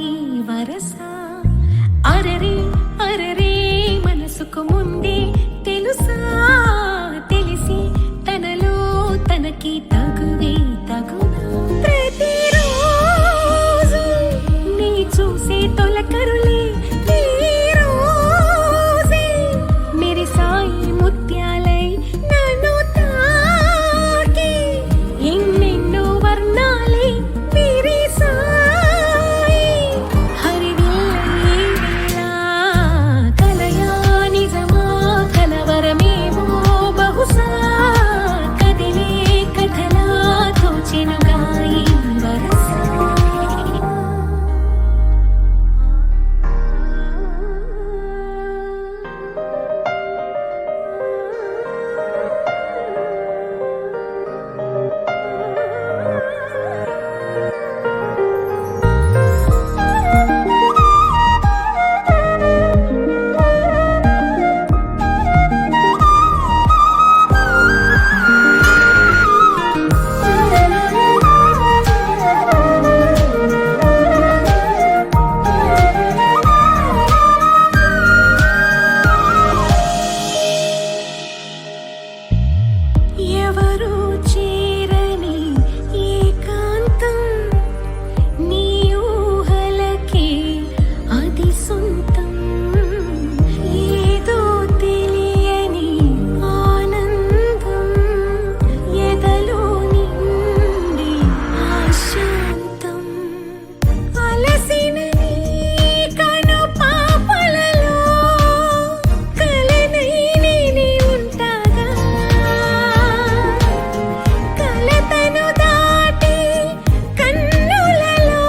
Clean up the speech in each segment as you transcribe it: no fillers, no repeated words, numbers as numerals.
ఈ వరస అరరే అరరే మనసుకు ముందే తెలుసా తెలిసి తనలో తనకి తగువే తగునా ప్రతిరోజు నీ చూసే తొలకరులే ఈ రోజే మెరిసాయి ముత్యాలై నన్ను తాకి ఎన్నెన్నో వర్ణాలే విరిసాయి హరివిల్లై వేళ కలయా నిజమా కలవరమేమో బహుశా కదిలే కథలా తోచెనుగా ఈ వరస ఎవరు చేరని ఏకాంతం నీ ఊహలకే అది సొంతం ఏదో తెలియని ఆనందం ఎదలో నిండి ఆశాంతం అలసిన నీ కను పాపలలో కలనై నేనే ఉంటాగా కలతను దాటి కన్నులలో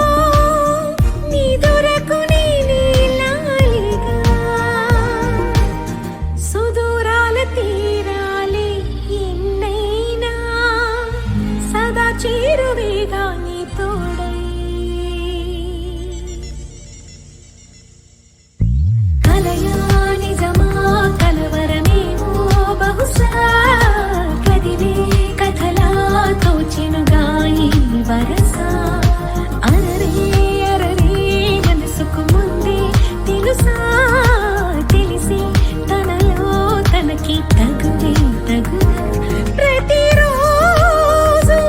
నిదురకు నేనే లాలిగా సుదూరాల తీరాలే ఎన్నైనా సదా చేరువేగా నీ తోడై కలయా నిజమా కలవరమేమో బహుశా కదిలే కథలా తోచెనుగా ఈ వరస అరరే అరరే మనసుకు ముందే తెలుసా తెలిసి తనలో తనకి తగువే తగునా ప్రతిరోజు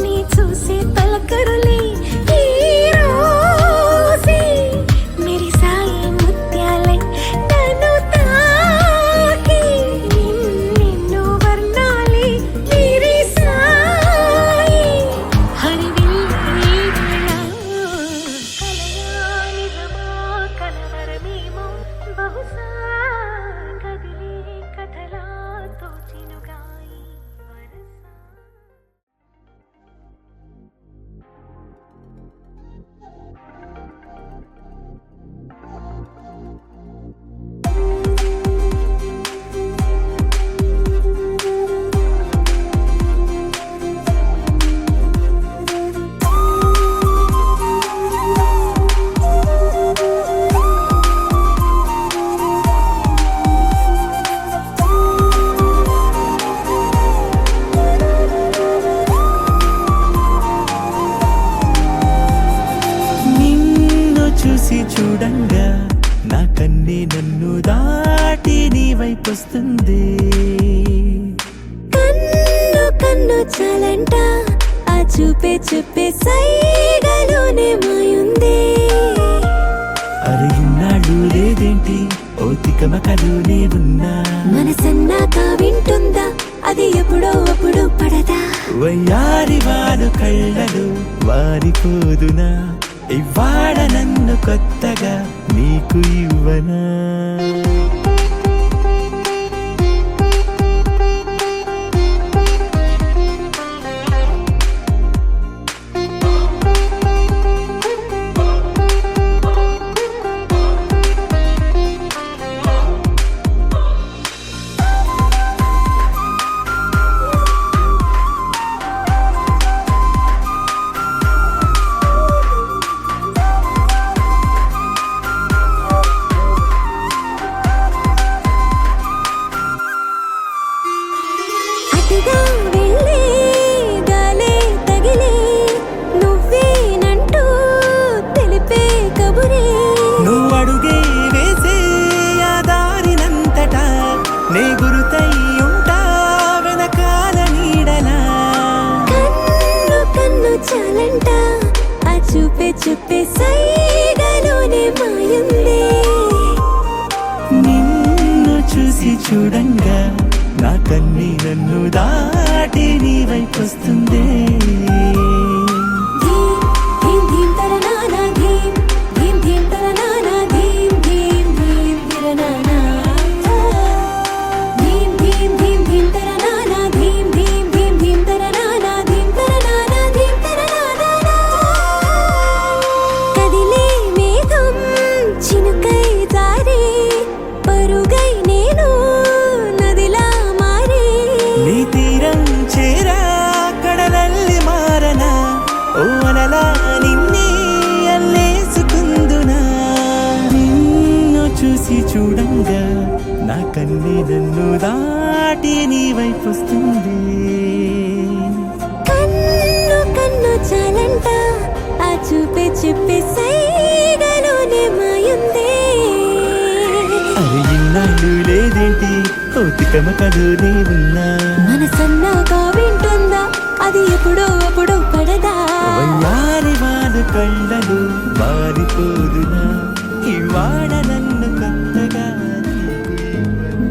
నీ చూసే పలకరులే ఈ రోజే మెరిసాయి ముత్యాలై నన్ను తాకి ఎన్నెన్నో వర్ణాలే విరిసాయి హరివిల్లై వేళ కలయా నిజమా కలవరమేమో బహుశా కదిలే కథలా తోచెనుగా ఈ వరస నిన్ను చూసి చూడంగా నా కన్నే నన్ను దాటి నీ వైపొస్తుంది కన్ను కన్ను చాలంట ఆ చూపే చెప్పే సైగలోనే మాయుంది అరే ఇన్నాళ్ళు లేదేంటి ఓ తికమకలోనే ఉన్నా మనసన్నాక వింటుందా అది ఎప్పుడో అప్పుడు పడదా వయ్యారి వారు కళ్ళలో వారిపోదునా ఇవాడ నన్ను కొత్తగా నీకు ఇవ్వనా దారి నువ్వు అడుగే వేసే ఆ దారినంతటా నే గురుతై ఉంటా వెనకాల నీడలా. కన్ను కన్ను చాలంట ఆ చూపే చూపే సైగలోనే మాయుంది. నిన్ను చూసి చూడంగా నా కన్ని నన్ను దాటి నీ వైపొస్తుంది. ధీమ్ ధీమ్ ధీమ్ తరనానా ధీమ్ ధీమ్ ధీమ్ తరనానా ధీమ్ ధీమ్ ధీమ్ తిరనానా ధీమ్ ధీమ్ ధీమ్ ధీమ్ తరనానా ధీమ్ ధీమ్ ధీమ్ ధీమ్ తరనానా ధీమ్ తరనానా ధీమ్ తరనానా. కదిలే మేఘం చినుకై జారి పరుగై నేను నదిలా మారి నీ తీరం చేరా కడలల్లి మారనా ఓ అలలా నిన్నే అల్లేసుకుందునా. నిన్ను చూసి చూడంగా నా కన్ని నన్ను దాటి నీ వైపొస్తుంది. కన్ను కన్ను చాలంట ఆ చూపే చెప్పే సైగలోనే మాయుంది. అరే ఇన్నాళ్ళు లేదేంటి కౌతికమకలోనే ఉన్నా. మనసన్నాగా వింటుందా అది ఎప్పుడో అప్పుడు పడదా. వయ్యారి వారు కళ్ళలు మారిపోదునా ఇవాడ నన్ను కొత్తగా నీకు ఇవ్వనా.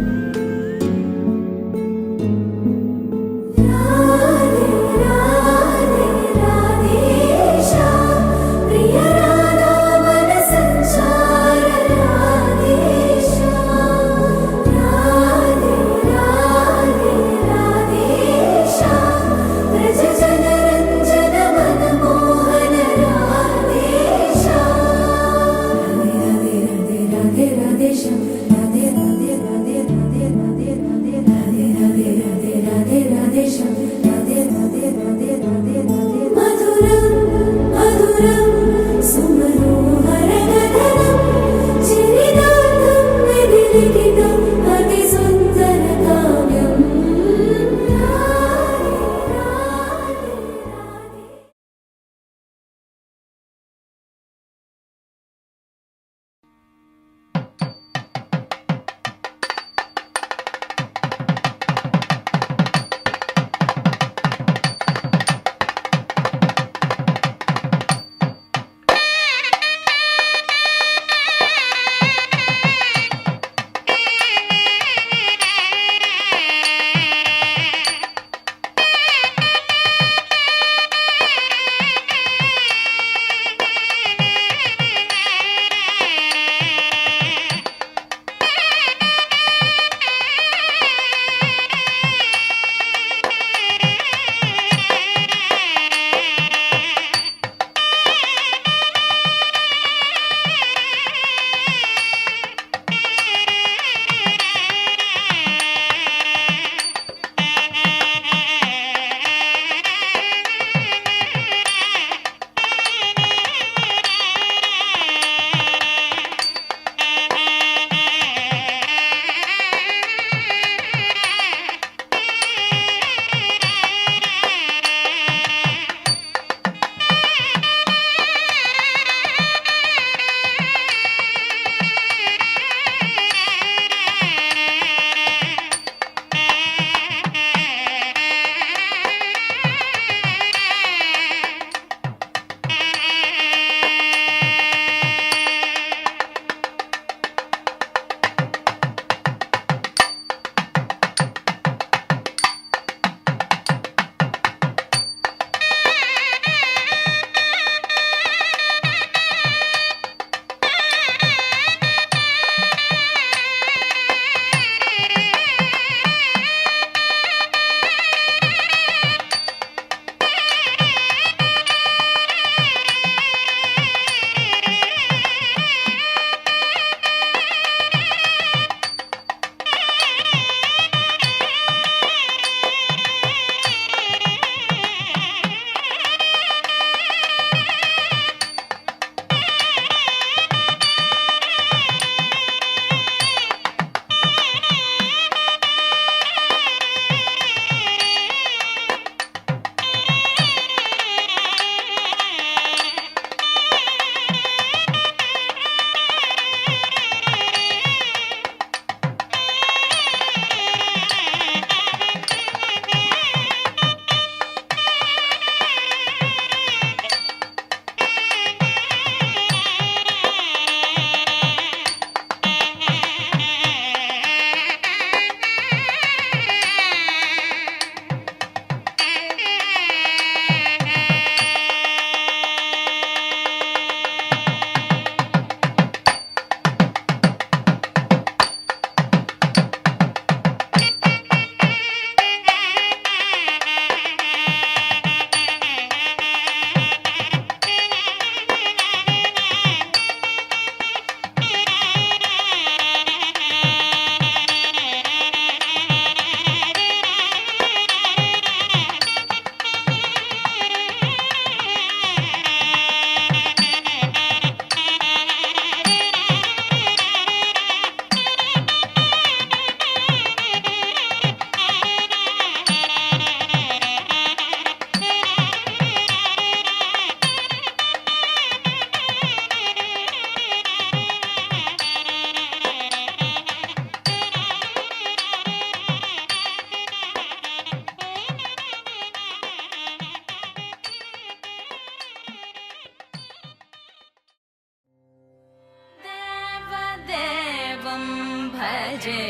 భజే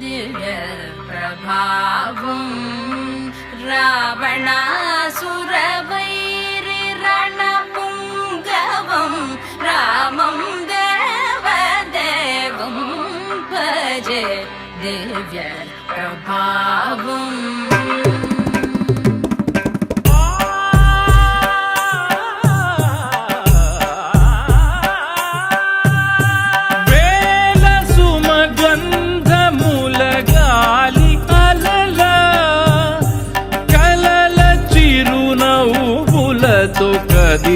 దివ్య ప్రభావం రావణాసురవైరి రణపుంగవం రామం దేవదేవం భజే దివ్య ప్రభావం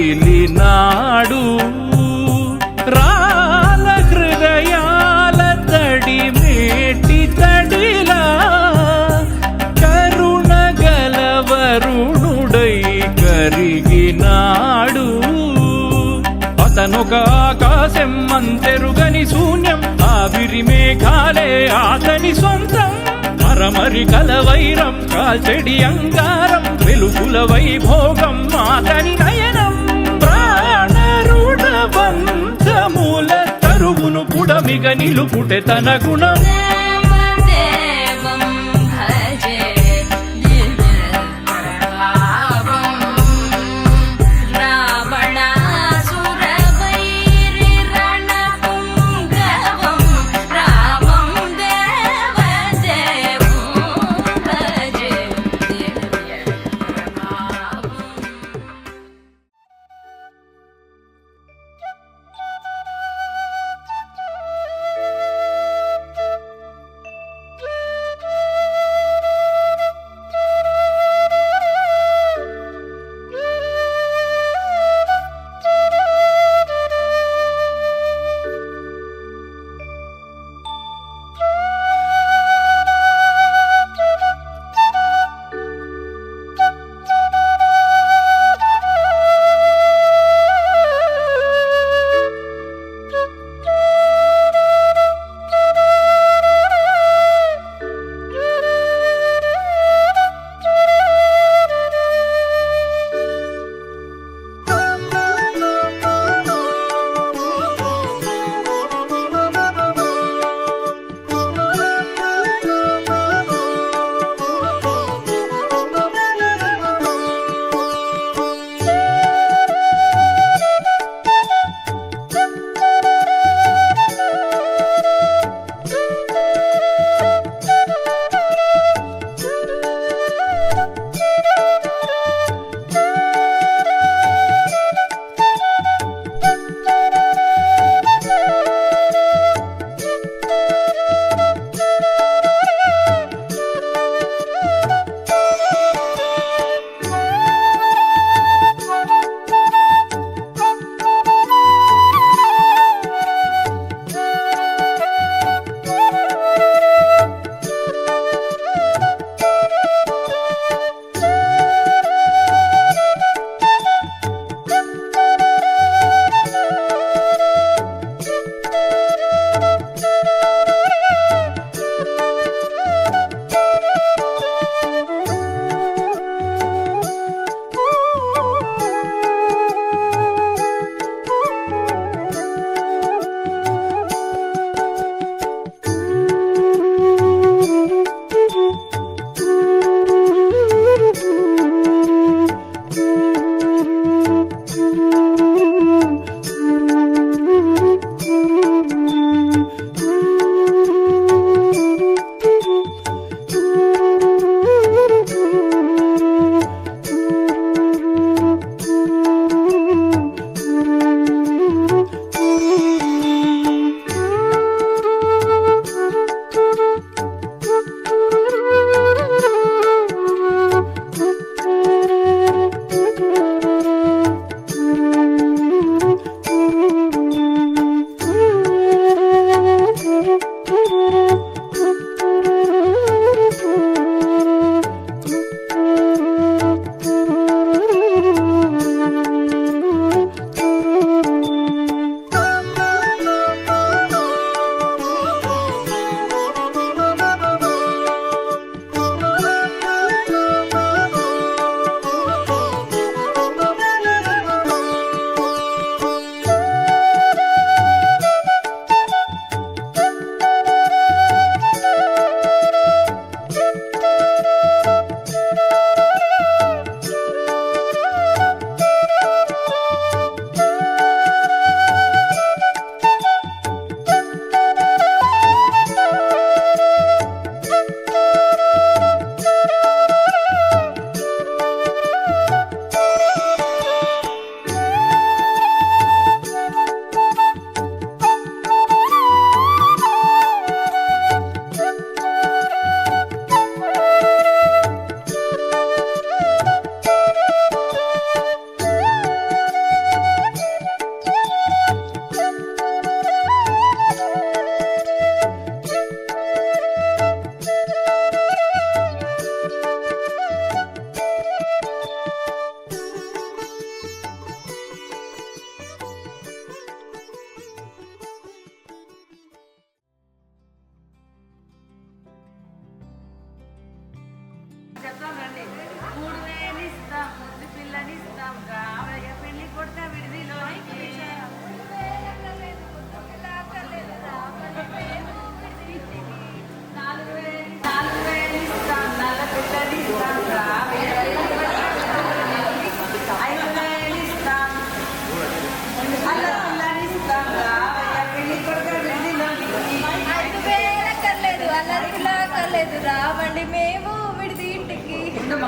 కదిలినాడు రాల హృదయాల తడి మేటి తడిలా కరుణ గలవరుణుడై కరిగినాడు అతనొక ఆకాశం అంతెరుగని శూన్యం ఆవిరి మేఘాలే అతని సొంతం మరమరి కలవైరం కాల్చెడి అంగారం వెలుగుల వైభోగం అతని నయనం ప్రాణరుణ బంధముల తరువును పుడమిగ నిలుపుటె తన గుణం దేవదేవం భజే దివ్య ప్రభావం రావణాసురవైరి రణపుంగవం రామం దేవదేవం భజే దివ్య ప్రభావం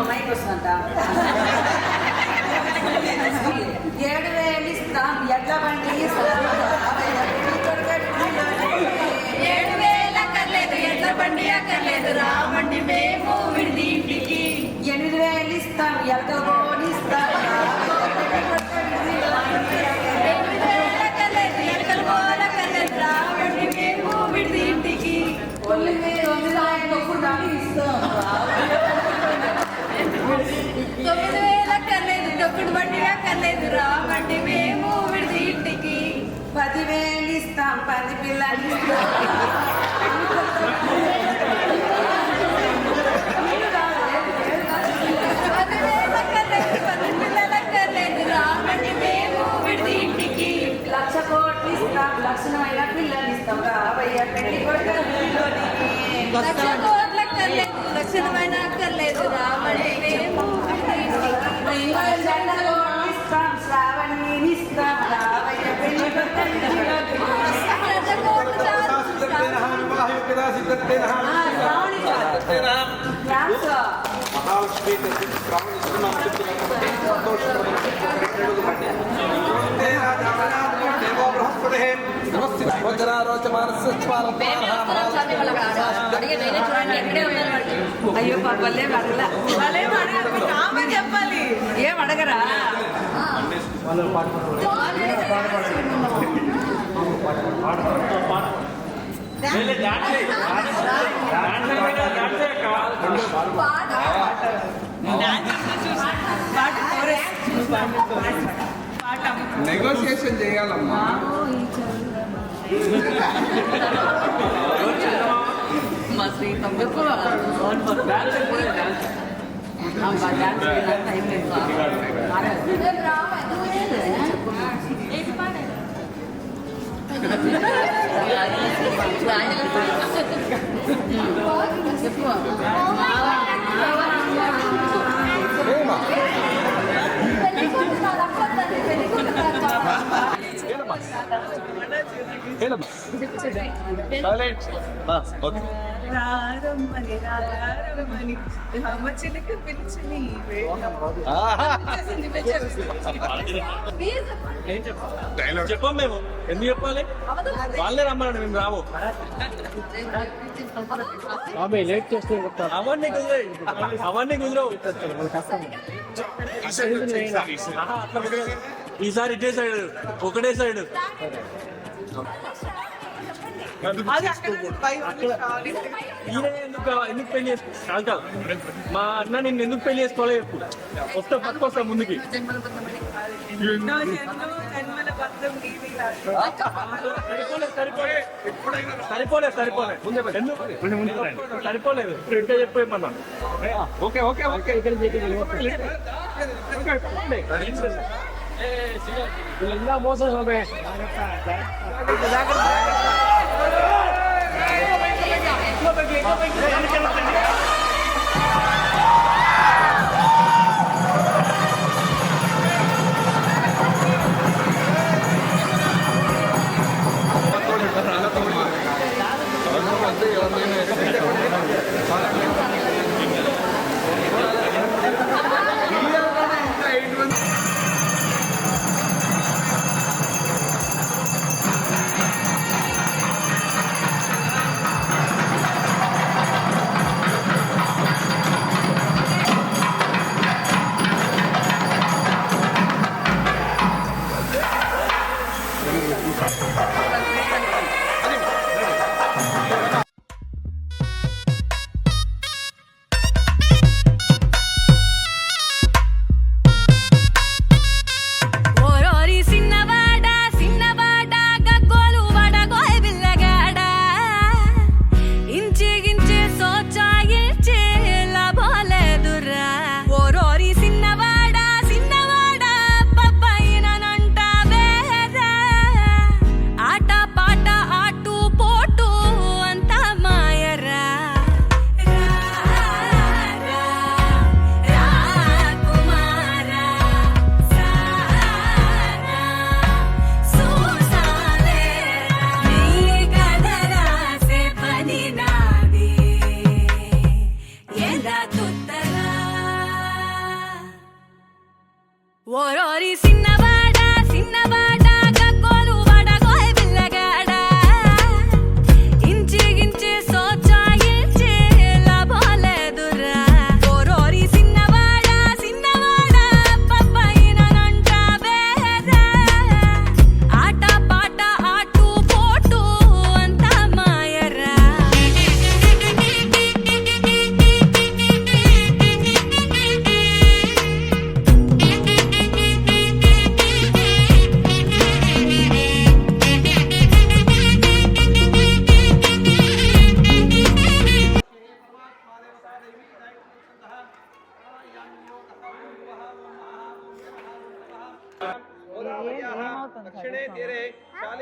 మైక్ వస్తుందంట 7,000 ఇస్తాం ఎడ్ల బండి ఇస్తాం 7,000 అక్కర్లేదు ఎడ్ల బండి అక్కర్లేదు రామండి మేము విడిది ఇంటికి 8,000 ఇస్తాం ఎలకలు పోనిస్తాం 8,000 అక్కర్లేదు ఎలకలు పోలక్కర్లేదు రామండి మేము విడిది ఇంటికి 9,000 అక్కర్లేదు తొక్కుడు బండి అక్కర్లేదు రామండి మేము విడిది ఇంటికి 10,000 ఇస్తాం 10 పిల్లలు ఇస్తాం 10,000 అక్కర్లేదు 10 పిల్లలు అక్కర్లేదు రామండి మేము విడిది ఇంటికి 1,00,000 కోట్లు ఇస్తాం లక్షణమైన పిల్లలు ఇస్తాం రావయ్య పెళ్లి కొడుకు 1,00,000 కోట్లు అక్కర్లేదు లక్షణమైన అక్కర్లేదు రామండి మేము విడిది ఇంటికి 2,00,000 కోట్లు ఇస్తాం శ్రావణి ఇస్తాం రావయ్య పెళ్లి కొడుకు 1,00,000 కోట్లు చాలు శ్రావణి డాన్స్ మహాలక్ష్మి శ్రావణ ఇస్తున్నాం చెప్తున్నారు దేవో బృహస్పతి నమస్తే అయ్యో పల్లె అడగలా చెప్పాలి ఏం అడగరా నెగోషియేషన్ చేయాలమ్మా మా శ్రీతం ఎక్కువ డాన్స్ టైం లేదు రారమ్మని రారమ్మని అమ్మ చిలక పిలిచి నీవే చెప్పాం మేము ఎందుకు చెప్పాలి వాళ్ళే రమ్మన్నాడు మేము రాము అవన్నీ కుదరవు ఈసారి ఇటే సైడ్ ఒకటే సైడ్ ఈయన ఎందుకు పెళ్లి చేసుకో మా అన్న నిన్ను ఎందుకు పెళ్లి చేసుకోవాలి చెప్పు వస్తా పక్క వస్తా ముందుకి సరిపోలేదు ఇంటే చెప్పేమన్నా ఓకే ఓకే ఓకే ఇలా మోసం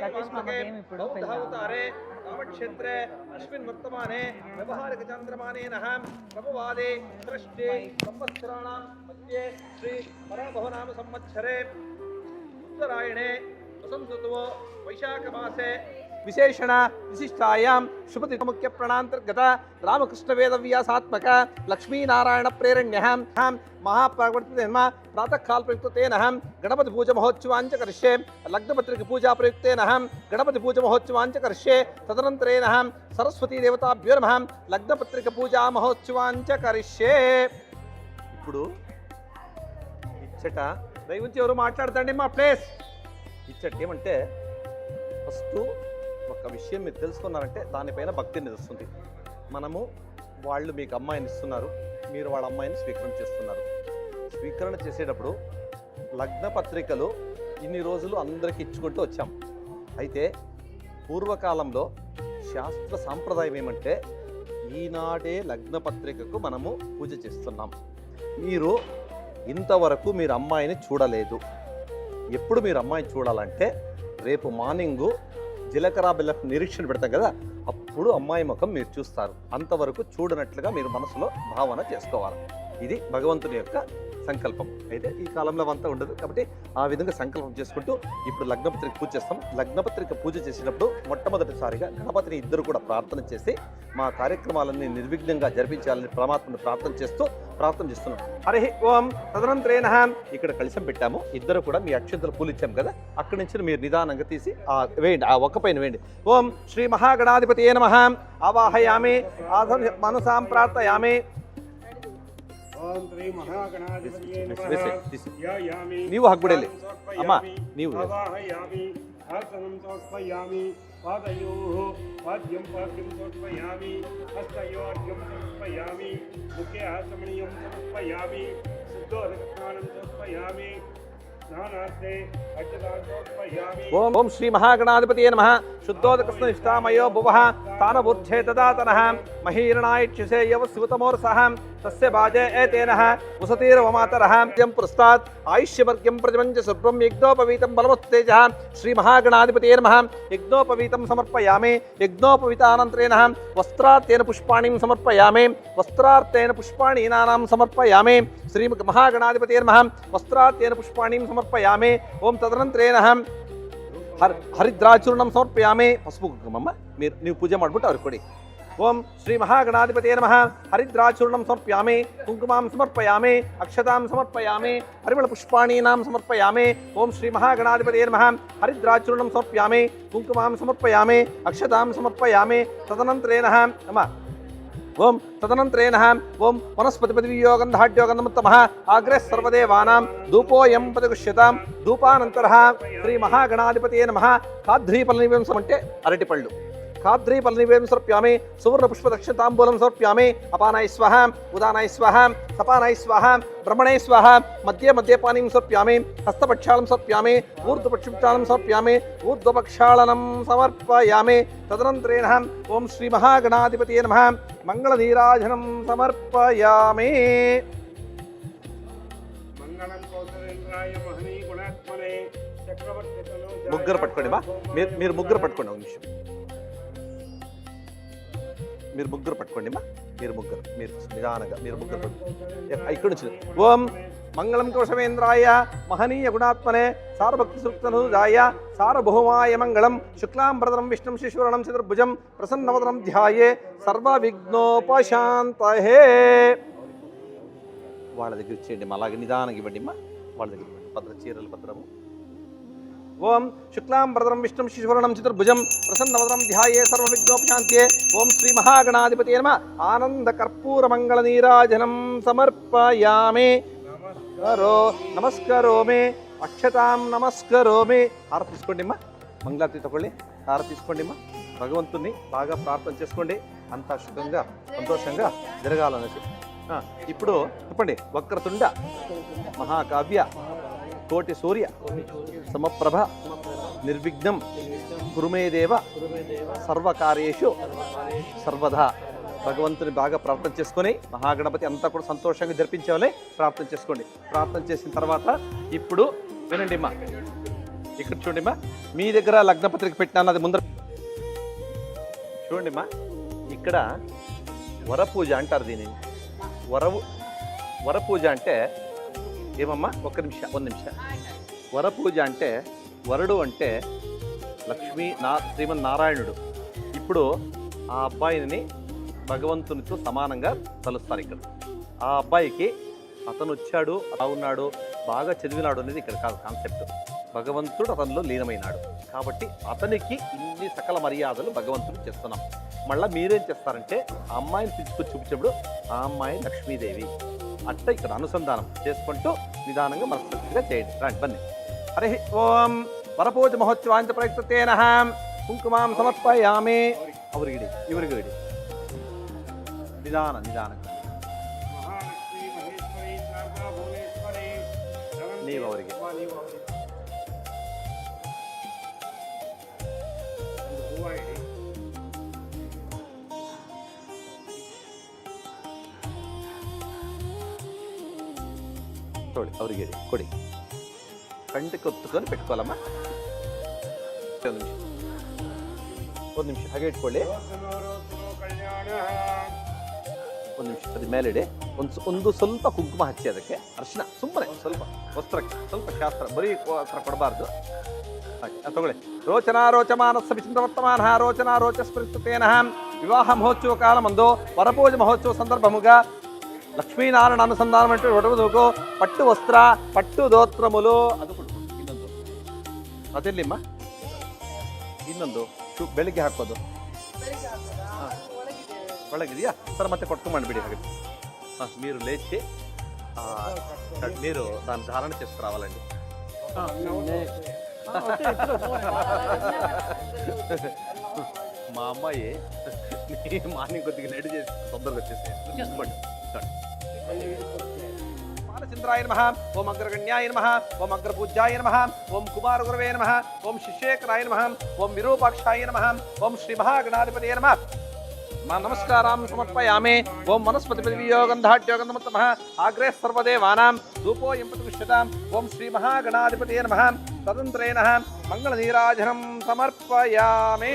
సతీష్ మామ గేమ్ ఇప్పుడు ధావతారే రామక్షేత్రే అస్మిన్ వర్తమానే వ్యవహారిక చంద్రమానేన ప్రభువాదే సృష్టి సంవత్సరాణాం మధ్యే శ్రీ పరాభవనామ సంవత్సరే ఉత్తరాయణే వసంతతో వైశాఖ మాసే విశేషణ విశిష్టాయాం శుభతి ముఖ్య ప్రణాంతర్గత రామకృష్ణ వేదవ్యాసాత్మక లక్ష్మీనారాయణ ప్రేరణ్యహం మహాప్రవర్తితేన ప్రాతకాల ప్రయుక్తేన గణపతి పూజ మహోత్సవాంచ కరిష్యే లగ్నపత్రిక పూజా ప్రయుక్తేన గణపతి పూజ మహోత్సవాంచ కరిష్యే తదనంతరేణ సరస్వతీ దేవతాభ్యో నమః లగ్నపత్రిక పూజా మహోత్సవాంచ కరిష్యే. ఇప్పుడు ఇచ్చట దయవుంచి ఎవరు మాట్లాడతాండి మా ప్లేస్ ఇచ్చట ఏమంటే ఫస్ట్ ఒక విషయం మీరు తెలుసుకున్నారంటే దానిపైన భక్తిని తెలుస్తుంది. మనము వాళ్ళు మీకు అమ్మాయిని ఇస్తున్నారు, మీరు వాళ్ళ అమ్మాయిని స్వీకరణ చేస్తున్నారు. స్వీకరణ చేసేటప్పుడు లగ్న పత్రికలు ఇన్ని రోజులు అందరికీ ఇచ్చుకుంటూ వచ్చాం. అయితే పూర్వకాలంలో శాస్త్ర సాంప్రదాయం ఏమంటే ఈనాడే లగ్న పత్రికకు మనము పూజ చేస్తున్నాం. మీరు ఇంతవరకు మీరు అమ్మాయిని చూడలేదు. ఎప్పుడు మీరు అమ్మాయిని చూడాలంటే రేపు మార్నింగు జీలకర్ర బెల్లం నిరీక్షణ పెడతాం కదా, అప్పుడు అమ్మాయి ముఖం మీరు చూస్తారు. అంతవరకు చూడనట్లుగా మీరు మనసులో భావన చేసుకోవాలి. ఇది భగవంతుని యొక్క సంకల్పం. అయితే ఈ కాలంలో అంతా ఉండదు కాబట్టి ఆ విధంగా సంకల్పం చేసుకుంటూ ఇప్పుడు లగ్నపత్రిక పూజ చేస్తాం. లగ్నపత్రిక పూజ చేసినప్పుడు మొట్టమొదటిసారిగా గణపతిని ఇద్దరు కూడా ప్రార్థన చేసి మా కార్యక్రమాలన్నీ నిర్విఘ్నంగా జరిపించాలని పరమాత్మను ప్రార్థన చేస్తున్నాం. హరి ఓం. తదనంతరేణ ఇక్కడ కలిసం పెట్టాము. ఇద్దరు కూడా మీ అక్షంతలు పూలిచ్చాం కదా, అక్కడి నుంచి మీరు నిదానంగా తీసి వేయండి, ఆ ఒక్క పైన వేయండి. ఓం శ్రీ మహాగణాధిపతి నమః ఆవాహయామి మనసాం ప్రార్థయామి. ನೀವು ಹಾಕ್ಬಿಡಲಿ ಅಮ್ಮ, ನೀವು पाद्यं समर्पयामि हस्तयोर्घ्यं समर्पयामि मुखे आसमनीयं समर्पयामि शुद्धोदकस्नानं समर्पयामि स्नानार्थे अक्षतां समर्पयामि. ओम श्री महागणाधिपतये नमः. शुद्धोदकस्निष्ठामयो भुवः तानबुद्धे ददातनः महीरणायक्षसे यवस्यूतमोरसः तस्य बाजे एतेनः वसतिर्वमातरः यं पुरस्तात् आयुष्यवर्ग्यं प्रतिपञ्च शुभ्रं यज्ञोपवीतं बलवत्तेजः. श्री महागणाधिपतये नमः. यज्ञोपवीतं समर्पयामि. यज्ञोपवीतानन्तरेण वस्त्रार्थेन पुष्पाणिं समर्पयामि. वस्त्रार्थेन पुष्पाणीनानां समर्पयामि. श्री महागणाधिपतये नमः. वस्त्रार्थेन पुष्पाणिं समर्पयामि. ओम तदनन्तरेण हरिद्राचूर्णं समर्पयामि. पसुपु कुंकुमम्म ನೀವು ಪೂಜೆ ಮಾಡಿಬಿಟ್ಟು ಅವ್ರಿಗೆ ಕೊಡಿ. ओम श्री महागणाधिपतये नमः. हरिद्राचूर्णं समर्पयामि. कुंकुमां समर्पयामि. अक्षतां समर्पयामि. परिमलपुष्पाणीनां समर्पयामि. ओम श्री महागणाधिपतये नमः. हरिद्राचूर्णं समर्पयामि. कुंकुमां समर्पयामि. अक्षतां समर्पयामि. तदनन्तरेण ओम तदनन्तरेण ओम वनस्पतिपतिवियोगन्धाढ्योगन्धमुत्तमः आग्रे सर्वदेवानां धूपोऽयं प्रतिगृह्यतां. धूपानन्तरः श्री महागणाधिपतये नमः. खाद्रीफलनिवेदनं समर्पये अरटिपळ्ळु खाद्रीफलनिवेदनं समर्पयामि. सुवर्णपुष्पदक्षिणताम्बूलं समर्पयामि. अपानाय स्वाहा उदानाय स्वाहा सपानाय स्वाहा ब्रह्मणे स्वाहा. मध्ये मध्ये पानीं समर्पयामि. हस्तपक्षालं समर्पयामि. ऊर्ध्वपक्षालं समर्पयामि. ऊर्ध्वपक्षालनं समर्पयामि. तदनन्तरेण ओम श्री महागणाधिपतये नमः. मंगलनीराजनं समर्पयामि. मंगलं कौसलेन्द्राय महनी गुणात्मने चक्रवर्ती तनूजाय. ముగ్గురు పట్టుకోండి మా, మీరు ముగ్గురు పట్టుకోండి. ఒక నిమిషం మీరు ముగ్గురు పట్టుకోండి మా, మీరు నిదానంగా మీరు ముగ్గురు ఇక్కడ నుంచి. ఓం మంగళం కౌశవేంద్రాయ మహనీయ గుణాత్మనే సారభక్తి సూక్తనుజాయ సారభౌమాయ మంగళం. శుక్లాంబరధరం విష్ణుం శిశూరణం చతుర్భుజం ప్రసన్నవదనం ధ్యాయే సర్వ విఘ్నోపశాంతయే. వాళ్ళ దగ్గర ఇచ్చేయండి మా, అలాగే నిదానంగా ఇవ్వండి మా, వాళ్ళ దగ్గర భద్ర చీరలు భద్రము. ओम शुक्लांबरधरं विष्णुं शशिवर्णं चतुर्भुजं प्रसन्नवदनं ध्याये सर्वविघ्नोपशान्त्यै. ओम श्री महागणाधिपतये नमः. आनंद कर्पूर मंगल नीराजनं समर्पयामि. नमस्करोमि. अक्षतां नमस्करोमि. హారతి తీసుకోండి అమ్మా, మంగళారతి తಗೊಳ್ಳಿ. హారతి తీసుకోండి అమ్మా. భగవంతుని బాగా ప్రార్థన చేసుకోండి, అంతా సుఖంగా సంతోషంగా జరగాలనేసి. ఇప్పుడు చెప్పండి. వక్రతుండ మహాకావ్య కోటి సూర్య సమప్రభ నిర్విఘ్నం కురుమే దేవ సర్వకార్యేషు సర్వదా. భగవంతుని బాగా ప్రార్థన చేసుకొని మహాగణపతి అంతా కూడా సంతోషంగా జరిపించాలని ప్రార్థన చేసుకోండి. ప్రార్థన చేసిన తర్వాత ఇప్పుడు వినండి అమ్మా, ఇక్కడ చూడండిమ్మా, మీ దగ్గర లగ్నపత్రిక పెట్టినాను, అది ముందర చూడండిమ్మా. ఇక్కడ వరపూజ అంటారు దీనిని. వరపూజ అంటే ఏమమ్మా, ఒక్క నిమిషం. వరపూజ అంటే వరుడు అంటే శ్రీమన్నారాయణుడు. ఇప్పుడు ఆ అబ్బాయిని భగవంతునితో సమానంగా తలుస్తారు ఇక్కడ. ఆ అబ్బాయికి అతను వచ్చాడు, ఉన్నాడు, బాగా చదివినాడు అనేది ఇక్కడ కాదు కాన్సెప్ట్. భగవంతుడు అతనిలో లీనమైనాడు కాబట్టి అతనికి ఇన్ని సకల మర్యాదలు భగవంతుడు చేస్తున్నాం. మళ్ళీ మీరేం చేస్తారంటే ఆ అమ్మాయిని పిలుచుకొని చూపించినప్పుడు ఆ అమ్మాయి లక్ష్మీదేవి అట్లా ఇక్కడ అనుసంధానం చేసుకుంటూ నిదానంగా మనస్ఫూర్తిగా చేయండి. రండి బన్నీ. హరి ఓం వరపూజ మహోత్సవాంచ ప్రయుక్తేన కుంకుమాం సమర్పయామి. ಅವರಿಗೆ ಇವರಿಗೆ ನಿಧಾನ ಮಹಾಲಕ್ಷ್ಮೀ ಮಹೇಶ್ವರಿ ಶಾರದಾ ಭುವನೇಶ್ವರಿ ನೀವು ಅವರಿಗೆ ಒಂದು ಹೂವ ಇಡಿ. ನೋಡಿ ಅವರಿಗೆ ಕೊಡಿ. ಕಂಟಕ್ಕೆ ಒತ್ತುకొని పెట్టుకోవాలమ్మా. ಒಂದು ನಿಮಿಷ ಹಾಗೆ ಇಟ್ಕೊಳ್ಳಿ. ಒಂದು ನಿಮಿಷ ಅದು ಮೇಲಿಡಿ. ಒಂದು ಸ್ವಲ್ಪ ಕುಂಕುಮ ಹಚ್ಚಿ ಅದಕ್ಕೆ ಅರಿಶಿನ ಸುಮ್ಮನೆ ಸ್ವಲ್ಪ ವಸ್ತ್ರಕ್ಕೆ ಸ್ವಲ್ಪ ಶಾಸ್ತ್ರ, ಬರೀ ವಸ್ತ್ರ ಕೊಡಬಾರ್ದು. ತಗೊಳ್ಳಿ. ರೋಚನಾ ರೋಚಮಾನಸ್ಸ విచింతవర్తమాన రోచనా రోచస్పృతేన వివాహ మహోత్సవ కాలమందు వరపూజ మహోత్సవ సందర్భముగా లక్ష్మీనారాయణ అనుసంధానం అంటే వడవదుకు పట్టు వస్త్ర పట్టు ದೋತ್ರములు ಅದು ಕೊಡು. ಇನ್ನೊಂದು ಅದೆಲ್ಲಿಮ್ಮ, ಇನ್ನೊಂದು ಬೆಳಿಗ್ಗೆ ಹಾಕೋದು ಒಳಗಿದೆಯಾ ಸರ್? ಮತ್ತೆ కొట్టుకోమండి ಹಾಗೆ. మీరు లేచి మీరు దాన్ని ధారణ చేసుకురావాలండి. మా అమ్మాయి మార్నింగ్ కొద్దిగా రెడీ చేసి తొందరగా వచ్చేసేయండి. బాలచంద్రాయ నమః, ఓం అగ్రగణ్యాయ నమః, ఓం అగ్రపూజ్యాయ నమః, ఓం కుమారగురవే నమః, ఓం శిశేఖరాయ నమః, ఓం విరూపాక్షాయ నమః, ఓం శ్రీ మహాగణాధిపతయే నమః. మా నమస్కారం సమర్పయామి. ఓం వనస్పతిపతియోగంధాట్యోగంధమత్తమః ఆగ్రే సర్వదేవానాం ధూపోయం ప్రతిష్ఠితాం. ఓం శ్రీ మహాగణాధిపతయే నమః. తదంత్రేణ మంగళ నీరాజనం సమర్పయామి.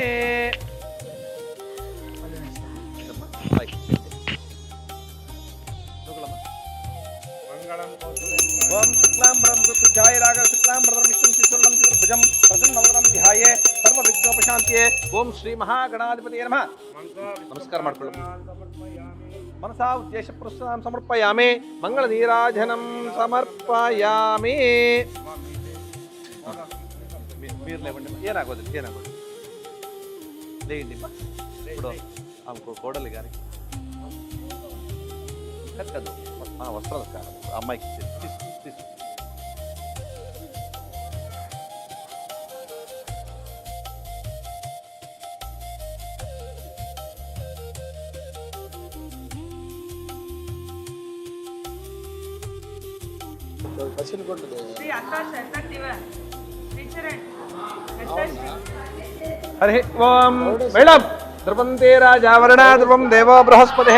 ఓం శుక్లాంబరం కృత్యాయ రాగ శుక్లాంబరం విష్ణుం శిశుర్ణం చతుర్భుజం ప్రసన్నవదనం ధ్యాయే సర్వ విఘ్నోపశాంత్యే. ఓం శ్రీ మహాగణాధిపతయే నమః. నమస్కారం ಮಾಡ್ಕೊಳ್ಳಿ. మనసా ఉద్దేశ పురస్కారం సమర్పయామి. మంగళ నీరాజనం సమర్పయామి. మీరు లేవండి, ఏనాగోదు లేండి. ఇప్పుడు ఆమెకు కోడలి గారి కదు వస్త్రాలు కాదు, అమ్మాయికి తీసు. హరి ఓం. మేడం ధ్రువంతే రాజావరణ ధ్రువం దేవో బృహస్పతి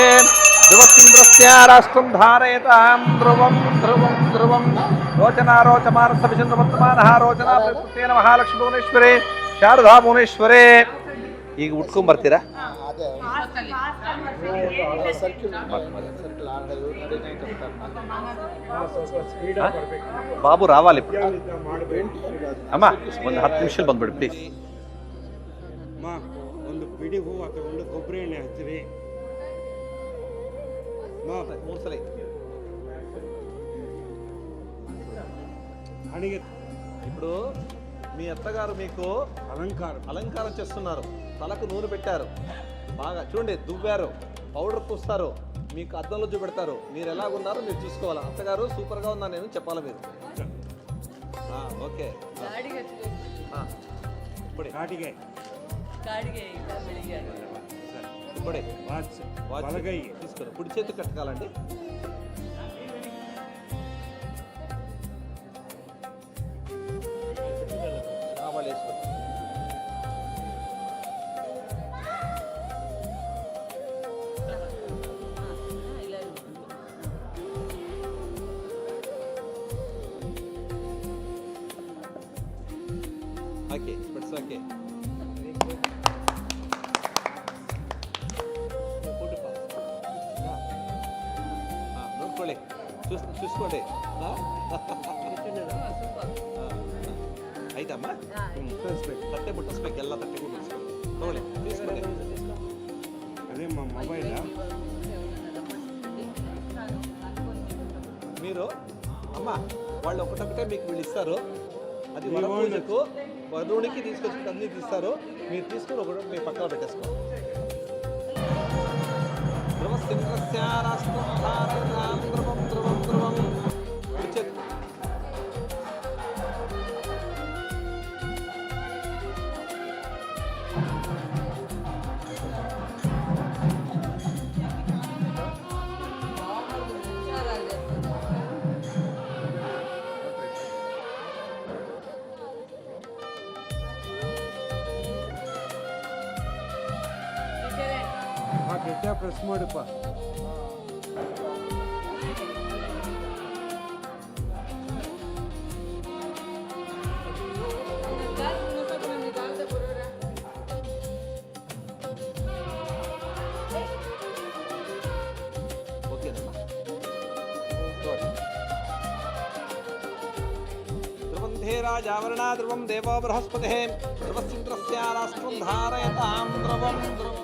ధ్రువస్మింద్రస్య రాష్ట్రం ధారయతాం ధ్రువం ధ్రువం ధ్రువం. రోచనా రోచమానస్స విచింతవర్తమాన రోచనా ప్రకృతేన మహాలక్ಷ್ಮೀ ಭುವನೇಶ್ವರಿ ಶಾರದಾ ಭುವನೇಶ್ವರಿ. ಈಗ ಉಟ್ಕೊಂಡ್ ಬರ್ತೀರಾ? బాబు రావాలి ఇప్పుడు. అమ్మా ಒಂದು 10 ನಿಮಿಷ ಬಂದ್ಬಿಡಿ ಪ್ಲೀಸ್. ಒಂದು ಬಿಡಿ ಹೂವು ತಗೊಂಡು ಕೊಬ್ಬರಿ ಎಣ್ಣೆ ಹಚ್ಚಿರಿ. 3 ಸಲ అడిగి. ఇప్పుడు మీ అత్తగారు మీకు అలంకారం చేస్తున్నారు. తలకు నూనె పెట్టారు, బాగా చూడండి, దువ్వారు, పౌడర్ పూస్తారు, మీకు అద్దంలో చూపెడతారు. మీరు ఎలాగున్నారో మీరు చూసుకోవాలి. అత్తగారు సూపర్గా ఉన్నా నేను చెప్పాలి మీరు. ఓకే ఇప్పుడే వాచ్ తీసుకోండి. కుడి చేతి కట్టుకోవాలండి. వాళ్ళు వేసుకోండి. ಹಾಕಿ ಸ್ಪೆಟ್ಸ್ ಹಾಕಿ. ನೋಡ್ಕೊಳ್ಳಿ, ಚೂಸ್ಕೊಳ್ಳಿ. ಆಯ್ತಮ್ಮ, ತಟ್ಟೆ ಮುಟ್ಟಿಸ್ಬೇಕು, ಎಲ್ಲ ತಟ್ಟೆ ಮುಟ್ಟಿಸ್ಬೇಕು. ತಗೊಳ್ಳಿ, తీసుకొని. అదే మా మొబైలా? మీరు అమ్మ వాళ్ళు ఒకటొకటే మీకు వీళ్ళు ఇస్తారు. అది వర పూజకు వధువునికి తీసుకొచ్చి అన్ని తీస్తారు. మీరు తీసుకొని ఒకటి మీ పక్కన పెట్టేసుకోండి. ಆ ಗೆಡ್ಡ ಪ್ರೆಸ್ ಮಾಡಪ್ಪ. ఓకేనమ్మా. ధ్రువం ధేరాజావరణా ధ్రువం దేవో బృహస్పతే ధ్రువసింద్రస్య రాష్ట్రం ధారయతాం ధ్రువం ధ్రువం.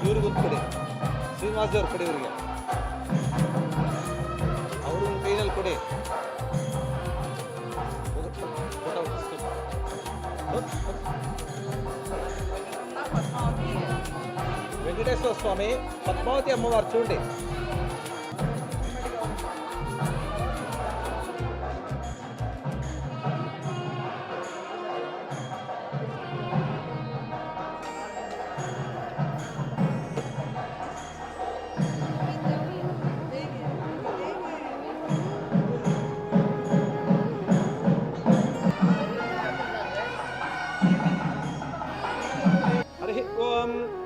ಇವ್ರಿಗೆ ಒಂದು ಕೊಡಿ, ಶ್ರೀನಿವಾಸ್ ಅವ್ರ ಕೊಡಿ, ಇವರಿಗೆ ಅವರು ಒಂದು ಕೈನಲ್ಲಿ ಕೊಡಿ. వెంకటేశ్వర స్వామి, పద్మావతి అమ్మవారు చూడండి.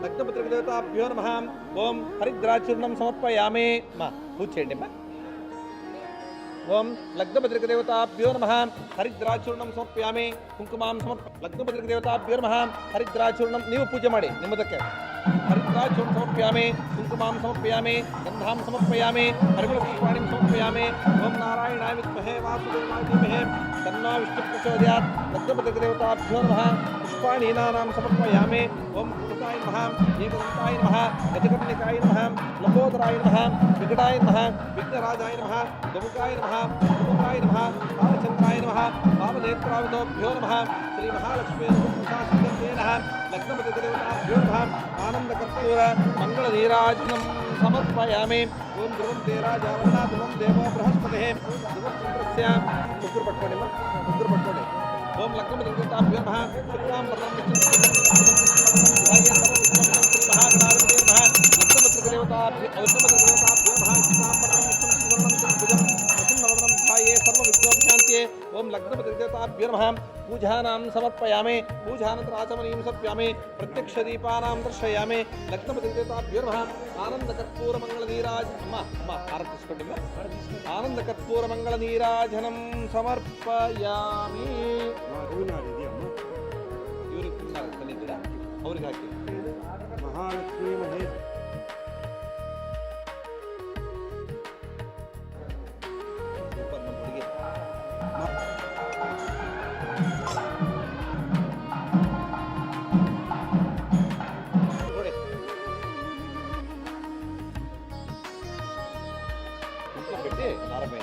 లగ్నపత్రికదేవతాభ్యో నమః. ఓం హరిద్రాచూర్ణం సమర్పయామి. మా పూజ చేయండి అమ్మా. ఓం లగ్నపత్రికదేవతాభ్యో నమః. హరిద్రాచూర్ణం సమర్పయామి. కుంకుమాం లగ్నపత్రికదేవతాభ్యో నమః. హరిద్రాచూర్ణం ನೀವು ಪೂಜೆ ಮಾಡಿ ನಿಮ್ಮದಕ್ಕೆ. హరిద్రాచూర్ణం సమర్పయామి. కుంకుమాం సమర్పయామి. గంధాం సమర్పయామి. పరిమళపుష్పాణిం సమర్పయామి. ఓం నారాయణాయ విద్మహే వాసుదేవాయ ధీమహి తన్నో విష్ణుః ప్రచోదయాత్. లగ్నపత్రికదేవతాభ్యో నమః. పుష్పాణీనానాం సమర్పయామి. ఓం కుటాయ నమః. ఏకదంతాయ నమః. గజకర్ణికాయ నమః. లంబోదరాయ నమః. వికటాయ నమః. విఘ్నరాజాయ నమః. గముకాయ నమః. గముకాయ నమః. బాలచంద్రాయ నమః. వామనేత్రావతోభ్యో నమః. శ్రీ మహాలక్ష్మీ నమః. లగ్నపతిదేవతాభ్యో నమః. ఆనందకర్పూర మంగళ నీరాజనం సమర్పయామి. ఓం ధ్రువం దేరాజావరణా ధ్రువం దేవో బృహస్పతే ధ్రువం చంద్రస్య. ముగ్గురు పట్టుకోండి అమ్మా, ముగ్గురు పట్టుకోండి. ఓం లగ్నపతిదేవతాభ్యో నమః. శుక్లాం వరదం ఓం లగ్నపతిదేవతాభ్యో నమః. పూజానాం సమర్పయామి. పూజానంతర ఆచమనీయం సమర్పయామి. ప్రత్యక్ష దీపానాం దర్శయామి. లగ్నపతిదేవతాభ్యో నమః. ఆనందకర్పూర మంగళ నీరాజ్ అమ్మ హారతి తీసుకోండి. ఆనందకర్పూర మంగళ నీరాజనం సమర్పయామి. ಇವ್ರಿಗೆ ತಂದಿದ್ದೀರಾ? ಅವ್ರಿಗೆ ಹಾಕಿ. ಮಹಾಲಕ್ಷ್ಮೀ ಮಹೇಶ್ ಹುಡುಗಿ ನೋಡಿ ಬಿಟ್ಟು ಆರಂಭ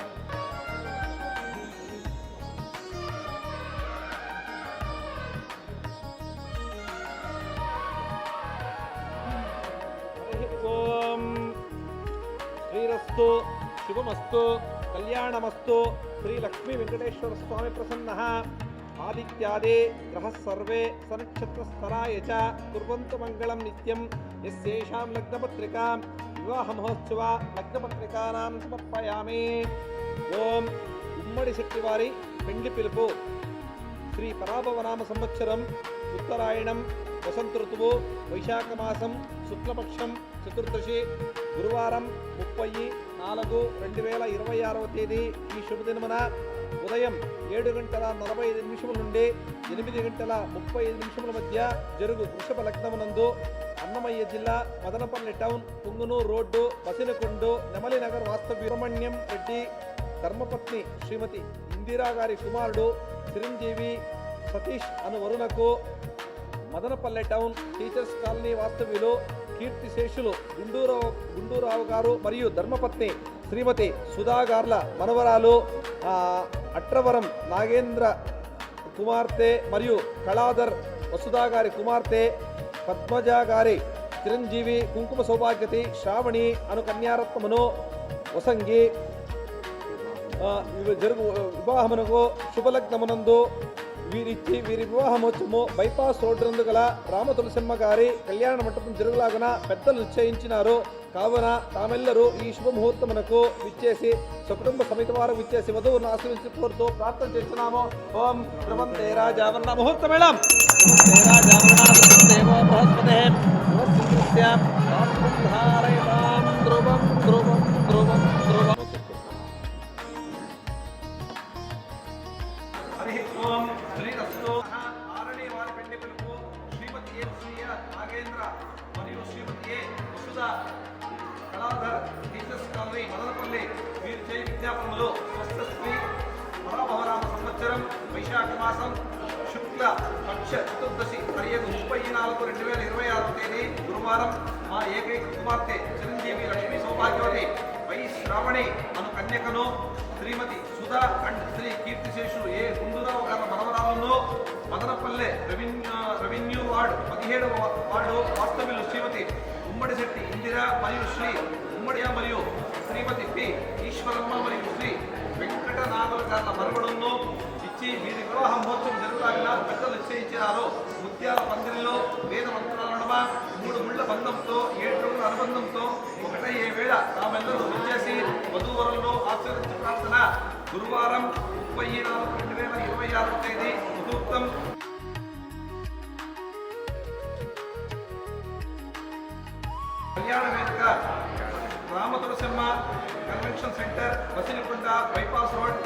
శుభమస్తు కళ్యాణమస్తు శ్రీ లక్ష్మీ వెంకటేశ్వర స్వామి ప్రసన్నః ఆదిత్యాదే గ్రహ సర్వే సనక్షత్రస్థరాయ చ కుర్వంతు మంగళం నిత్యం యస్యేషాం లగ్నపత్రికాం వివాహ మహోత్సవ లగ్నపత్రికానాం సమర్పయామి. ఓం ఉమ్మడి శెట్టివారి పెండ్లి పిలుపు. శ్రీ పరాభవనామ సంవత్సరం ఉత్తరాయణం వసంత ఋతువు వైశాఖ మాసం శుక్లపక్షం చతుర్దశి గురువారం 30/4/2026 తేదీ ఈ శుభదినమున ఉదయం 7:45 నుండి 8:35 మధ్య జరుగు వృషభ లగ్నమునందు అన్నమయ్య జిల్లా మదనపల్లి టౌన్ పుంగనూరు రోడ్డు బసినకొండు నెమలినగర్ వాస్తవ్య సుబ్రహ్మణ్యం రెడ్డి ధర్మపత్ని శ్రీమతి ఇందిరా గారి కుమారుడు చిరంజీవి సతీష్ అను వరుణకు మదనపల్లె టౌన్ టీచర్స్ కాలనీ వాస్తవ్యులు కీర్తిశేషులు గుండూరావు గారు మరియు ధర్మపత్ని శ్రీమతి సుధా గార్ల మనవరాలు అట్రవరం నాగేంద్ర కుమార్తె మరియు కళాధర్ వసుధా గారి కుమార్తె పద్మజ గారి చిరంజీవి కుంకుమ సౌభాగ్యతి శ్రావణి అను కన్యారత్నమును వసంగి జరుగు వివాహమునకు శుభలగ్నమునందు వీరి వివాహమోత్సవము బైపాస్ రోడ్డు నందు గల రామ తులసిమ్మ గారి కళ్యాణ మంటపం జరుగులాగున పెద్దలు నిశ్చయించినారు. కావున తామెల్లరూ ఈ శుభముహూర్తమునకు విచ్చేసి సకుటుంబ సమేత వారు విచ్చేసి వధువును ఆశీర్వించి కోరుతూ ప్రార్థన చేస్తున్నాము. ఓం ధ్రువం తేరాజావరణ ముహూర్త మేళం ధ్రువం ధ్రువం ధ్రువం ధ్రువం. హరి ఓం శ్రీరస్తు. ఆరణి వారి పెండి పిలుపు శ్రీమతి ఏ శ్రీయ నాగేంద్ర మరియు శ్రీమతి ఏ వసుధ కళాధర్ టీచర్స్ కాలనీ మదనపల్లి వీరి చేయి విజ్ఞాపనములు స్వస్థశ్రీ పరాభవనామ సంవత్సరం వైశాఖ మాసం శుక్ల పక్ష చతుర్దశి 30/4/2026 తేదీ గురువారం మా ఏకైక కుమార్తె చిరంజీవి లక్ష్మీ సౌభాగ్యవతి వై శ్రావణి అను కన్యకను శ్రీమతి సుధా అండ్ శ్రీ కీర్తిశేషులు ఏ గుండూరావు గారి మనవరాలను మదనపల్లె రెవెన్యూ వార్డు 17వ వార్డు వాస్తవ్యులు శ్రీమతి ఉమ్మడి శెట్టి ఇందిరా మరియు శ్రీ ఉమ్మడియ మరియు శ్రీమతి పి ఈశ్వరమ్మ మరియు శ్రీ వెంకటనాథుల గారి మనవడును ఇచ్చి వీరి వివాహ మహోత్సవం జరుగుతాగిన పెద్దలు నిశ్చయించినారు. ముత్యాల పందిరిలో వేద మంత్రాల నడుమ 3 ముళ్ళ బంధంతో 7 రోజుల అనుబంధంతో ఒకటయ్యే వేళ తామెల్లరూ విచ్చేసి వధూవరులను ఆశీర్వదించే ప్రార్థన. గురువారం 30/4/2026 తేదీ ముహూర్తం కళ్యాణ వేదిక Rama Tulasimma convention centre Basinakonda bypass road.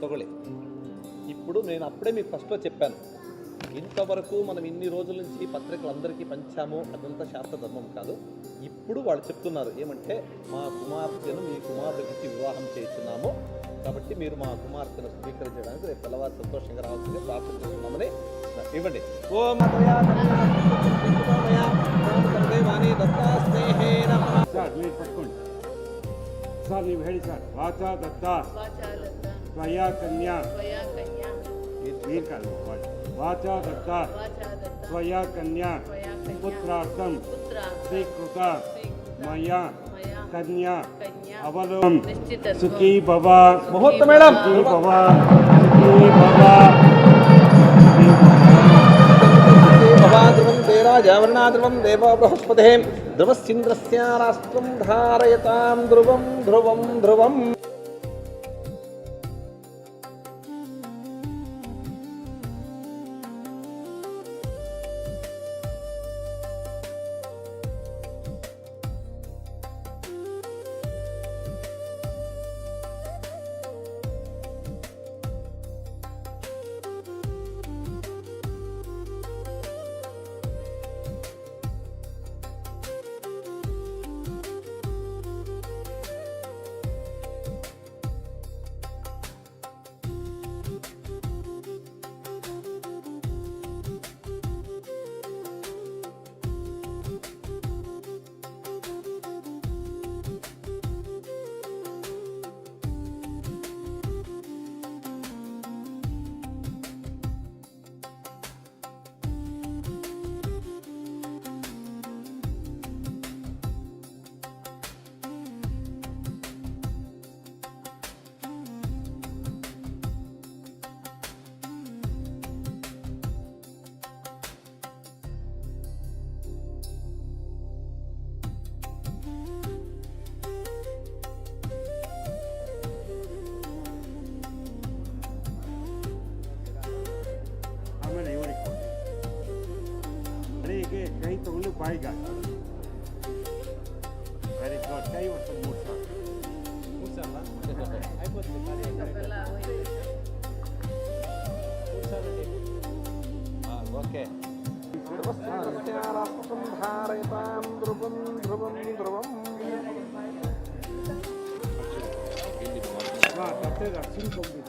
తగలే. ఇప్పుడు నేను అప్పుడే మీకు ఫస్ట్లో చెప్పాను, ఇంతవరకు మనం ఇన్ని రోజుల నుంచి పత్రికలు అందరికీ పంచాము, అదంతా శాస్త్ర ధర్మం కాదు. ఇప్పుడు వాళ్ళు చెప్తున్నారు ఏమంటే, మా కుమార్తెను మీ కుమారుడికి వివాహం చేస్తున్నాము, కాబట్టి మీరు మా కుమార్తెను స్వీకరించడానికి రేపు తెల్లవారు సంతోషంగా రావాల్సింది ప్రార్థన చేస్తున్నామని ఇవ్వండి. ఓం సార్ మీరు పట్టుకోండి సార్, ನೀವು ಹೇಳಿ ಸರ್. ವಾಚಾ ದತ್ತ ತ್ವಯಾ ಕನ್ಯಾ మీరు కాదు, వాచా దత్త త్వయా కన్యా పుత్రార్థం స్వీకృత మయా కన్యా అవలం సుఖీ భవ. ముహూర్త మేడం. సుఖీ భవ, సుఖీ భవ. ధ్రువం తేరాజావరణా ధ్రువం దేవ బృహస్పతే ధ్రువస్సింద్రస్య రాష్ట్రం ధారయతాం ధ్రువం ధ్రువం ధ్రువం. పైగా వెరీ గుడ్ కై వచ్చు 3 సార్లు ఓకే ధారయతాం ధ్రువం ధ్రువం ధ్రువం తప్పేది అర్శిన్ కొమ్ము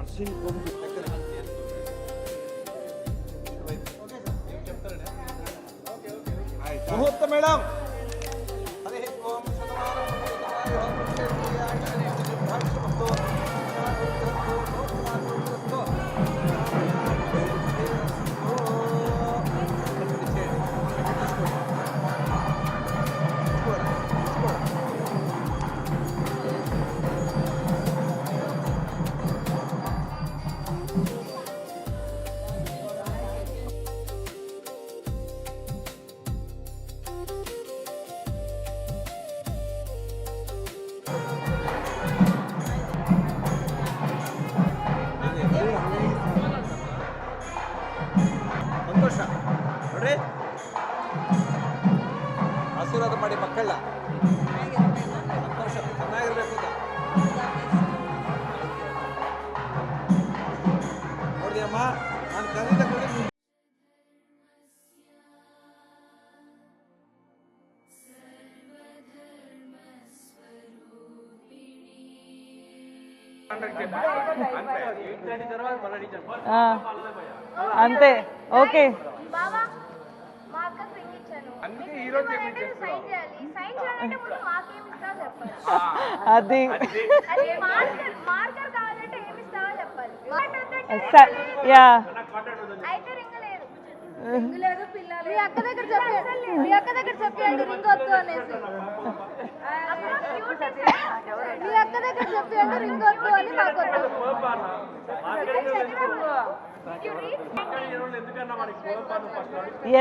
అర్శిన్ కొమ్ము ముహూర్త మేడం ಸಂತೋಷ ನೋಡ್ರಿ ಆಶೀರ್ವಾದ ಮಾಡಿ ಮಕ್ಕಳ ಸಂತೋಷ ಚೆನ್ನಾಗಿರ್ಬೇಕು ಅಂತ ನೋಡ್ರಿ ಅಮ್ಮ ನಾನು ಕರೀದ ಕೂಡ అంతే ఓకే బాబా మా అక్కకి రింగ్ ఇచ్చాను అందుకే ఈ రోజు సైన్ చేయాలి సైన్ చేయాలంటే ముందు మాకేమి ఇస్తావో చెప్పాలి అది అది మార్కర్ కావాలంటే ఏమి ఇస్తావో చెప్పాలి యా అయితే రింగ్ లేదు రింగ్ లేదు పిల్లలు మీ అక్క దగ్గర చెప్పండి మీ అక్క దగ్గర చెప్పండి రింగ్ వద్దు అనేసి మీ అక్క దగ్గర చెప్పండి రింగ్ వద్దు అని నాకు వద్దు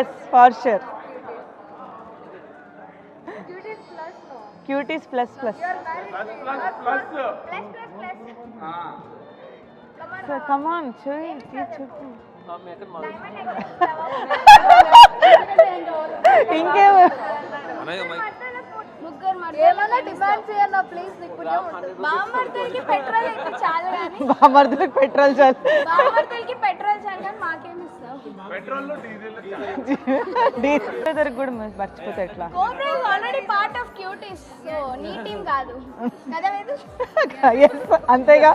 yes for sure Cuties plus no. Cuties plus Come on. Come on చూయి చెప్పు ఇంకేం ఏమన్నా డిమాండ్ చేయన్నా ప్లీజ్ బామ్మర్తలకి పెట్రోల్ అయితే చాలు కానీ బామర్దులకు పెట్రోల్ చాలు బామ్మర్తలకి పెట్రోల్ చాలు కానీ మాకేమి ఇస్తావు డీజిల్ కూడా మర్చిపోతే ఎట్లా cobra is already part of cuties so నీ టీం కాదు కదా వేదు Yes, అంతేగా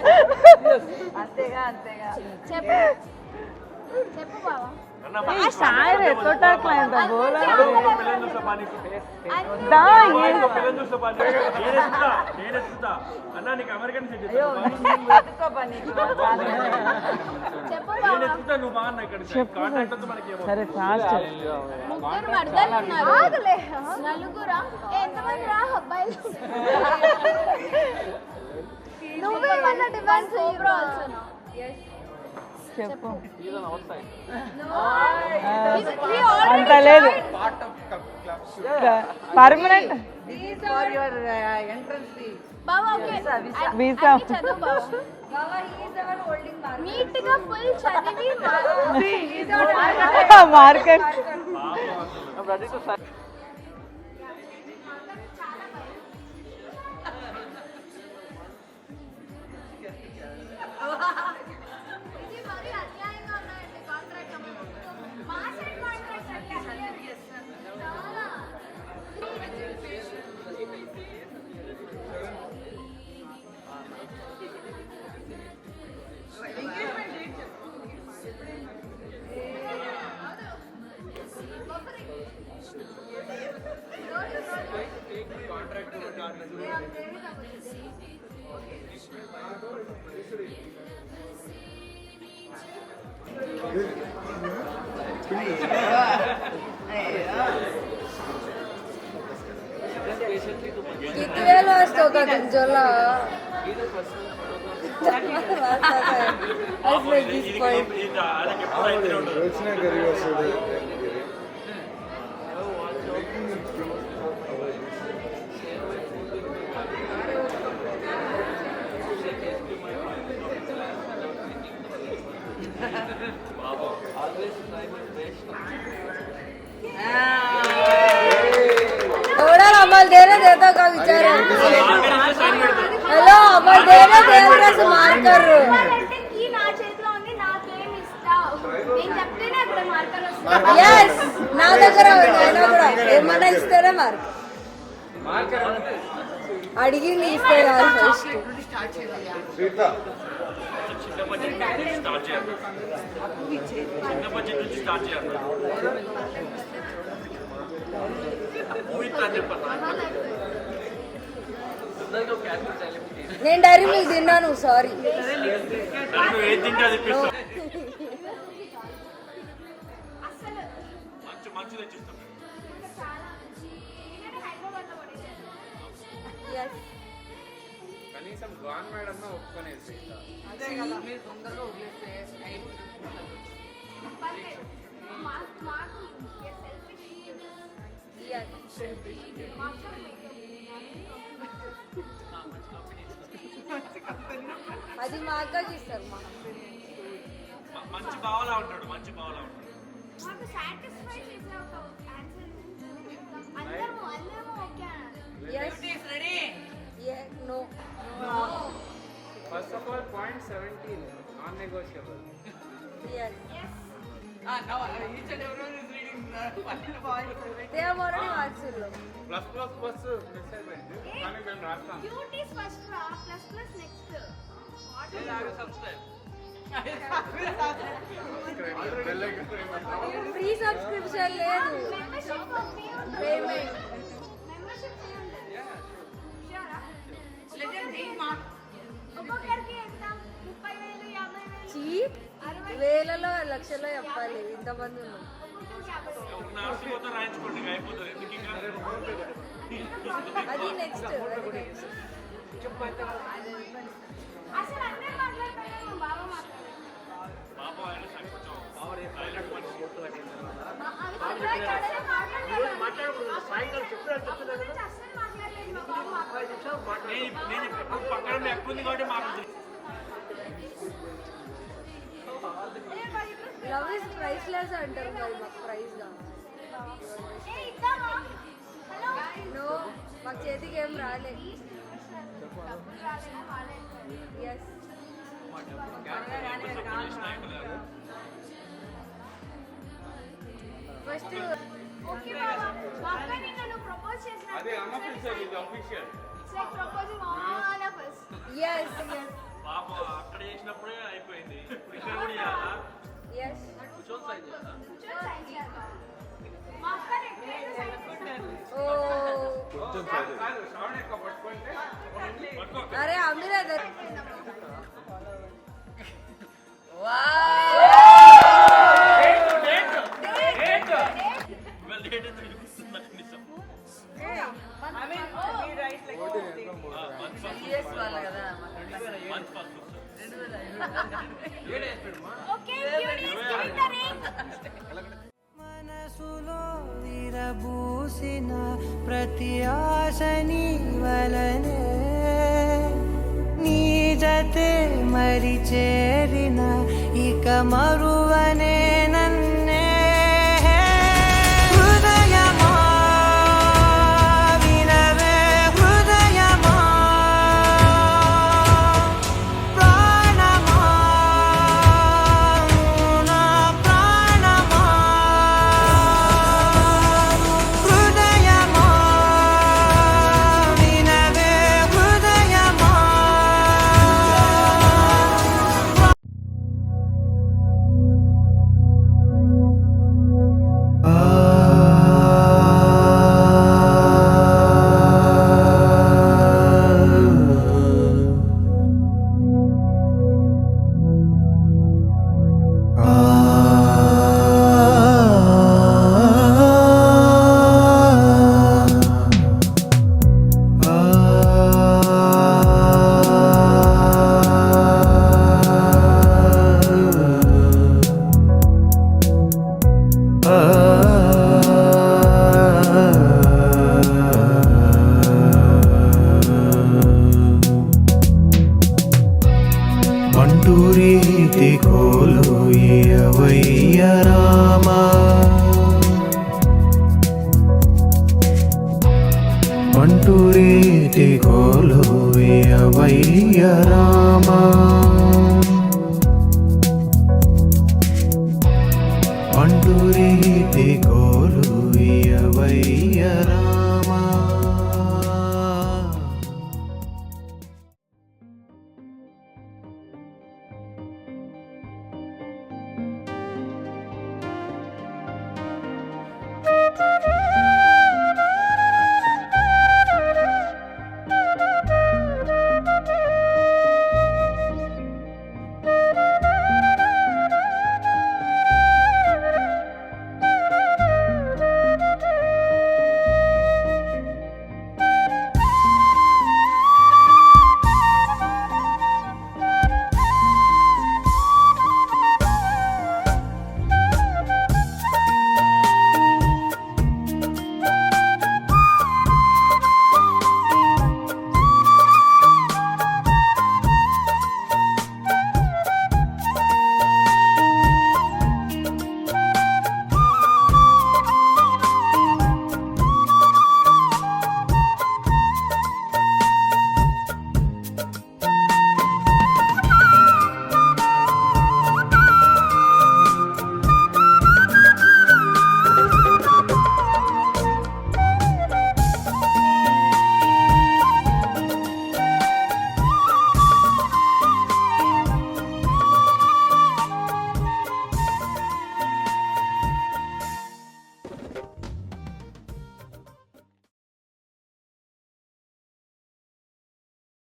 చెప్పు చెప్పు బావా शायर है तो टक लाइन था बोला दा ये అన్నా నీకు అమెరికన్ సిటిజన్ చెప్పు బావా నువ్వు బాగా ఇక్కడ కాంటాక్ట్ తో మనకి సరే ఫాస్ట్ ముగ్గురు మర్దాలు ఉన్నారు ఆగలే నలుగురా ఎంతమంది రా అబ్బాయిలు నువ్వేమన్నా డిమాండ్ కోబ్రా ఆల్సో చెప్పు We అంత already లేదు పర్మనెంట్ బావా ఓకే వీసా చదువు బావా నీట్ గా ఫుల్ చదివి మార్కెట్ ఇది మరి అన్యాయంగా ఉన్నాయండి కాంట్రాక్ట్ మా సైడ్ కాంట్రాక్ట్ అంటే చాలా किती वेळ असतो का तुमच्याला थोड़ा अमल देने देता का विचार है हेलो अमल देने देवरा से मार कर यस నా దగ్గర అయినా కూడా ఏమన్నా ఇస్తారా మార్క్ అడిగింది ఇస్తే కాదు ఫస్ట్ నేను డైరీ మిల్క్ తిన్నాను సారీ కనీసం గవర్నమెంట్ అన్నా ఒప్పుకునేసి అది మా అక్కకి ఇస్తారు మంచి బావలా ఉంటాడు మంచి బావలా ఉంటాడు మాకు సాటిస్ఫై చేసే ఒక ఆన్సర్ అందరూ okay yes ready yeah no first of all 0.17 non negotiable yes now each and everyone is reading they are already answered plus plus plus miss అయిపోయింది కానీ మేము రాస్తాం cute is first ra plus plus next what is ఆరు subscribe free subscription లేదు membership payment membership ఒక్కొక్కరికి ఎంత 30,000 50,000 cheap వేలలో లక్షల్లో చెప్పాలి ఇంతమంది ఉన్నాం అది నెక్స్ట్ అసలు అందరూ మాట్లాడుతున్నారు మా బావ లవ్ ఇస్ ప్రైస్లెస్ అంటారు మరి మాకు ప్రైస్ నో మాకు చేతికి ఏం రాలే ఎస్ ఫస్ట్ ఓకే బావ మా అక్క నిన్ను ప్రపోజ్ చేసిన అదే అన్అఫీషియల్ ఇది official it's like proposing all of us yes పాప అక్కడ చేసినప్పుడే అయిపోయింది ఇప్పుడు ఇక్కడ కూడా చేయాలా ఎస్ మా అక్క ఓ కాదు శ్రవణ ఎక్కువ పట్టుకుంటే అరే Ameera okay cuties giving the ring మనసులో విరబూసిన ప్రతి ఆశని వలనే నీ జతే మరి చేరిన ఇక మరువనే నన్నే హృదయమా వినవే హృదయమా ప్రాణమా నా ప్రాణమా హృదయమా వినవే హృదయమా కోలు ఇయవయ్య రామా పంటు రీతి కోలు ఇయవయ్య రామా పంటు రీతి కోలు